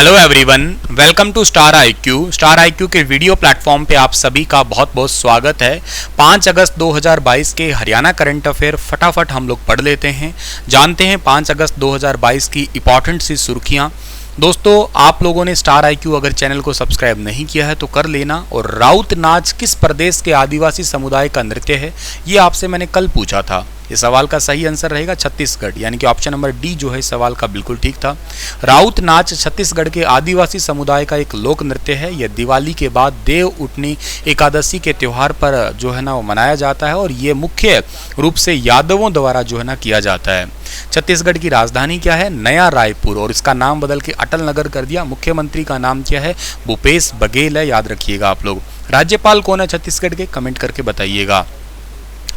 Hello everyone, welcome to star IQ. Star IQ के video platform पे आप सभी का बहुत बहुत स्वागत है। 5 अगस्त 2022 के हरियाणा करंट अफेयर फटाफट हम लोग पढ़ लेते हैं, जानते हैं 5 अगस्त 2022 की इंपॉर्टेंट सी सुर्खियां। दोस्तों, आप लोगों ने स्टार आईक्यू अगर चैनल को सब्सक्राइब नहीं किया है तो कर लेना। और राउत नाच किस प्रदेश के आदिवासी समुदाय का नृत्य है, ये आपसे मैंने कल पूछा था। इस सवाल का सही आंसर रहेगा छत्तीसगढ़, यानी कि ऑप्शन नंबर डी जो है इस सवाल का बिल्कुल ठीक था। राउत नाच छत्तीसगढ़ के आदिवासी समुदाय का एक लोक नृत्य है। यह दिवाली के बाद देव उठनी एकादशी के त्यौहार पर जो है ना वो मनाया जाता है और ये मुख्य रूप से यादवों द्वारा जो है ना किया जाता है। छत्तीसगढ़ की राजधानी क्या है? नया रायपुर, और इसका नाम बदल के अटल नगर कर दिया। मुख्यमंत्री का नाम क्या है? भूपेश बघेल है, याद रखिएगा आप लोग। राज्यपाल कौन है छत्तीसगढ़ के? कमेंट करके बताइएगा।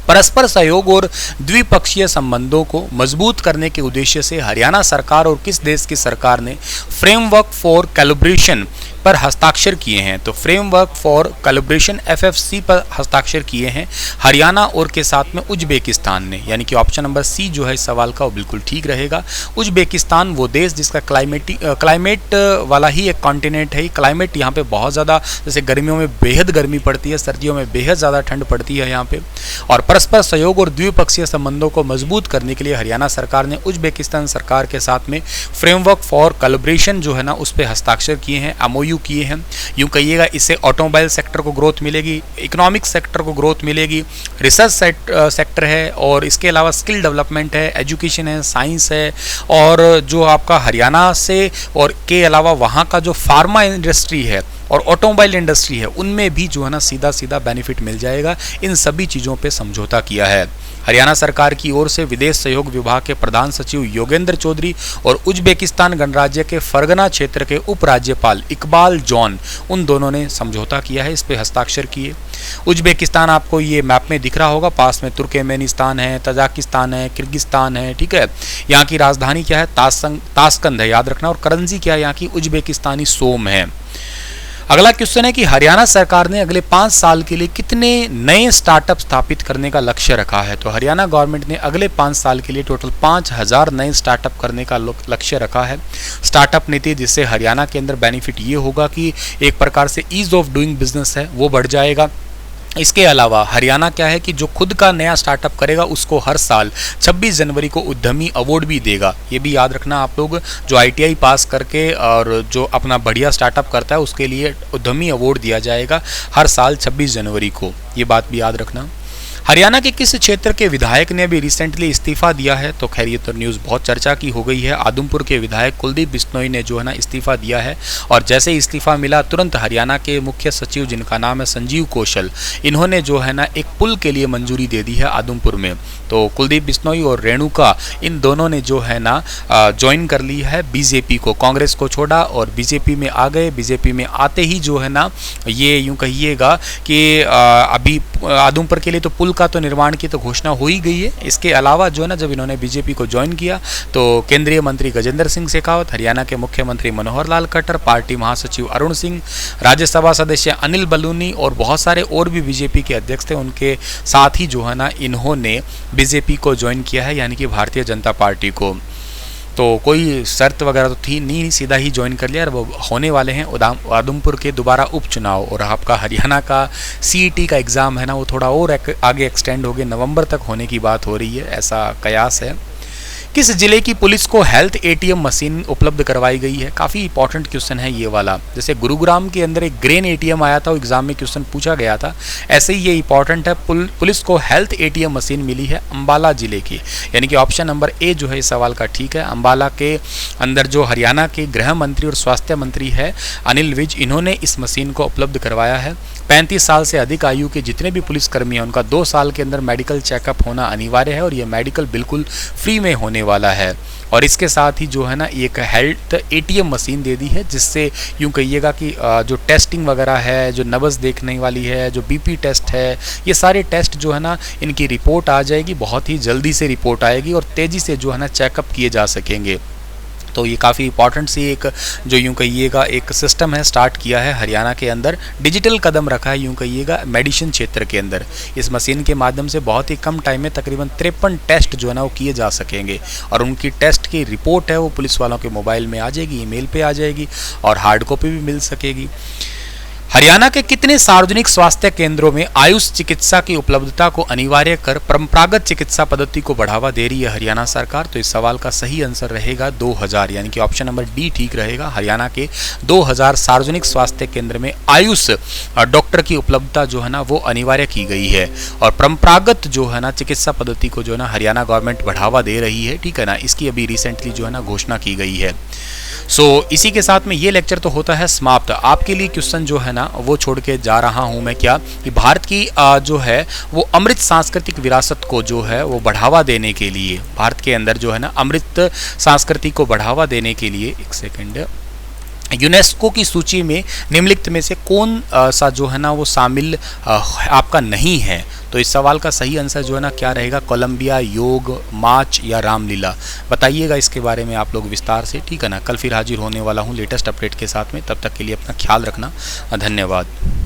परस्पर सहयोग और द्विपक्षीय संबंधों को मजबूत करने के उद्देश्य से हरियाणा सरकार और किस देश की सरकार ने फ्रेमवर्क फॉर कोलैबोरेशन पर हस्ताक्षर किए हैं? तो फ्रेमवर्क फॉर कोलैबोरेशन FFC पर हस्ताक्षर किए हैं हरियाणा और के साथ में उज्बेकिस्तान ने, यानी कि ऑप्शन नंबर सी जो है इस सवाल का वो बिल्कुल ठीक रहेगा। उज्बेकिस्तान वो देश जिसका क्लाइमेट वाला ही एक कॉन्टिनेंट है। क्लाइमेट यहाँ पे बहुत ज़्यादा, जैसे गर्मियों में बेहद गर्मी पड़ती है, सर्दियों में बेहद ज़्यादा ठंड पड़ती है यहाँ पे। और परस्पर सहयोग और द्विपक्षीय संबंधों को मजबूत करने के लिए हरियाणा सरकार ने उज्बेकिस्तान सरकार के साथ में फ्रेमवर्क फॉर कोलैबोरेशन जो है ना उस पर हस्ताक्षर किए हैं, MOU किए हैं। यूं कहिएगा इससे ऑटोमोबाइल सेक्टर को ग्रोथ मिलेगी, इकोनॉमिक सेक्टर को ग्रोथ मिलेगी, रिसर्च सेक्टर है, और इसके अलावा स्किल डेवलपमेंट है, एजुकेशन है, साइंस है, और जो आपका हरियाणा से और के अलावा वहाँ का जो फार्मा इंडस्ट्री है और ऑटोमोबाइल इंडस्ट्री है उनमें भी जो है ना सीधा सीधा बेनिफिट मिल जाएगा। इन सभी चीज़ों पे समझौता किया है। हरियाणा सरकार की ओर से विदेश सहयोग विभाग के प्रधान सचिव योगेंद्र चौधरी और उज्बेकिस्तान गणराज्य के फरगना क्षेत्र के उपराज्यपाल इकबाल जॉन, उन दोनों ने समझौता किया है, इस पे हस्ताक्षर किए। उज्बेकिस्तान आपको ये मैप में दिख रहा होगा, पास में तुर्कमेनिस्तान है, तजाकिस्तान है, किर्गिस्तान है, ठीक है। यहाँ की राजधानी क्या है? ताशकंद है, याद रखना। और करेंसी क्या है यहाँ की? उज्बेकिस्तानी सोम है। अगला क्वेश्चन है कि हरियाणा सरकार ने अगले 5 साल के लिए कितने नए स्टार्टअप स्थापित करने का लक्ष्य रखा है? तो हरियाणा गवर्नमेंट ने अगले 5 साल के लिए टोटल 5000 नए स्टार्टअप करने का लक्ष्य रखा है। स्टार्टअप नीति जिससे हरियाणा के अंदर बेनिफिट ये होगा कि एक प्रकार से ईज ऑफ डूइंग बिजनेस है वो बढ़ जाएगा। इसके अलावा हरियाणा क्या है कि जो खुद का नया स्टार्टअप करेगा उसको हर साल 26 जनवरी को उद्यमी अवार्ड भी देगा। ये भी याद रखना आप लोग, जो ITI पास करके और जो अपना बढ़िया स्टार्टअप करता है उसके लिए उद्यमी अवार्ड दिया जाएगा हर साल 26 जनवरी को, ये बात भी याद रखना। हरियाणा के किस क्षेत्र के विधायक ने भी रिसेंटली इस्तीफा दिया है? तो खैर ये तो न्यूज़ बहुत चर्चा की हो गई है। आदमपुर के विधायक कुलदीप बिश्नोई ने जो है ना इस्तीफा दिया है, और जैसे ही इस्तीफा मिला तुरंत हरियाणा के मुख्य सचिव जिनका नाम है संजीव कौशल, इन्होंने जो है ना एक पुल के लिए मंजूरी दे दी है आदमपुर में। तो कुलदीप बिश्नोई और रेणुका, इन दोनों ने जो है ना ज्वाइन कर ली है BJP को। कांग्रेस को छोड़ा और BJP में आ गए। BJP में आते ही जो है ना ये यूँ कहिएगा कि अभी आदमपुर के लिए तो पुल का तो निर्माण की तो घोषणा हो ही गई है। इसके अलावा जो है ना जब इन्होंने BJP को ज्वाइन किया तो केंद्रीय मंत्री गजेंद्र सिंह शेखावत, हरियाणा के मुख्यमंत्री मनोहर लाल खट्टर, पार्टी महासचिव अरुण सिंह, राज्यसभा सदस्य अनिल बलूनी और बहुत सारे और भी BJP के अध्यक्ष थे, उनके साथ ही जो है ना इन्होंने BJP को ज्वाइन किया है, यानी कि भारतीय जनता पार्टी को। तो कोई शर्त वगैरह तो थी नहीं, सीधा ही ज्वाइन कर लिया। और वो होने वाले हैं आदमपुर के दोबारा उपचुनाव, और आपका हरियाणा का CET का एग्ज़ाम है ना वो थोड़ा और आगे एक्सटेंड हो गए, नवंबर तक होने की बात हो रही है, ऐसा कयास है। किस जिले की पुलिस को हेल्थ ATM मशीन उपलब्ध करवाई गई है? काफ़ी इंपॉर्टेंट क्वेश्चन है ये वाला। जैसे गुरुग्राम के अंदर एक ग्रेन ATM आया था, वो एग्जाम में क्वेश्चन पूछा गया था, ऐसे ही ये इंपॉर्टेंट है। पुलिस को हेल्थ ATM मशीन मिली है अंबाला जिले की, यानी कि ऑप्शन नंबर ए जो है इस सवाल का ठीक है। अंबाला के अंदर जो हरियाणा के गृह मंत्री और स्वास्थ्य मंत्री है अनिल विज, इन्होंने इस मशीन को उपलब्ध करवाया है। 35 साल से अधिक आयु के जितने भी पुलिसकर्मी हैं उनका 2 साल के अंदर मेडिकल चेकअप होना अनिवार्य है, और ये मेडिकल बिल्कुल फ्री में होने वाला है। और इसके साथ ही जो है ना एक हेल्थ ATM मशीन दे दी है, जिससे यूँ कहिएगा कि जो टेस्टिंग वगैरह है, जो नब्ज़ देखने वाली है, जो BP टेस्ट है, ये सारे टेस्ट जो है ना इनकी रिपोर्ट आ जाएगी, बहुत ही जल्दी से रिपोर्ट आएगी और तेज़ी से जो है ना चेकअप किए जा सकेंगे। तो ये काफ़ी इंपॉर्टेंट सी एक जो यूँ कहिएगा एक सिस्टम है स्टार्ट किया है हरियाणा के अंदर, डिजिटल कदम रखा है यूँ कहिएगा मेडिसिन क्षेत्र के अंदर। इस मशीन के माध्यम से बहुत ही कम टाइम में तकरीबन 53 टेस्ट जो है ना वो किए जा सकेंगे और उनकी टेस्ट की रिपोर्ट है वो पुलिस वालों के मोबाइल में आ जाएगी, ईमेल पे आ जाएगी और हार्ड कॉपी भी मिल सकेगी। हरियाणा के कितने सार्वजनिक स्वास्थ्य केंद्रों में आयुष चिकित्सा की उपलब्धता को अनिवार्य कर परंपरागत चिकित्सा पद्धति को बढ़ावा दे रही है हरियाणा सरकार? तो इस सवाल का सही आंसर रहेगा 2000, यानी कि ऑप्शन नंबर डी ठीक रहेगा। हरियाणा के 2000 सार्वजनिक स्वास्थ्य केंद्र में आयुष डॉक्टर की उपलब्धता जो है ना वो अनिवार्य की गई है और परंपरागत जो है ना चिकित्सा पद्धति को जो है ना हरियाणा गवर्नमेंट बढ़ावा दे रही है, ठीक है ना। इसकी अभी रिसेंटली जो है ना घोषणा की गई है। इसी के साथ में ये लेक्चर तो होता है समाप्त। आपके लिए क्वेश्चन जो है ना वो छोड़ के जा रहा हूं मैं क्या कि भारत की जो है वो अमृत सांस्कृतिक विरासत को जो है वो बढ़ावा देने के लिए, भारत के अंदर जो है ना अमृत संस्कृति को बढ़ावा देने के लिए, एक सेकंड, यूनेस्को की सूची में निम्नलिखित में से कौन सा जो है ना वो शामिल आपका नहीं है? तो इस सवाल का सही आंसर जो है ना क्या रहेगा? कोलंबिया, योग, मार्च या रामलीला? बताइएगा इसके बारे में आप लोग विस्तार से, ठीक है ना। कल फिर हाजिर होने वाला हूँ लेटेस्ट अपडेट के साथ में, तब तक के लिए अपना ख्याल रखना। धन्यवाद।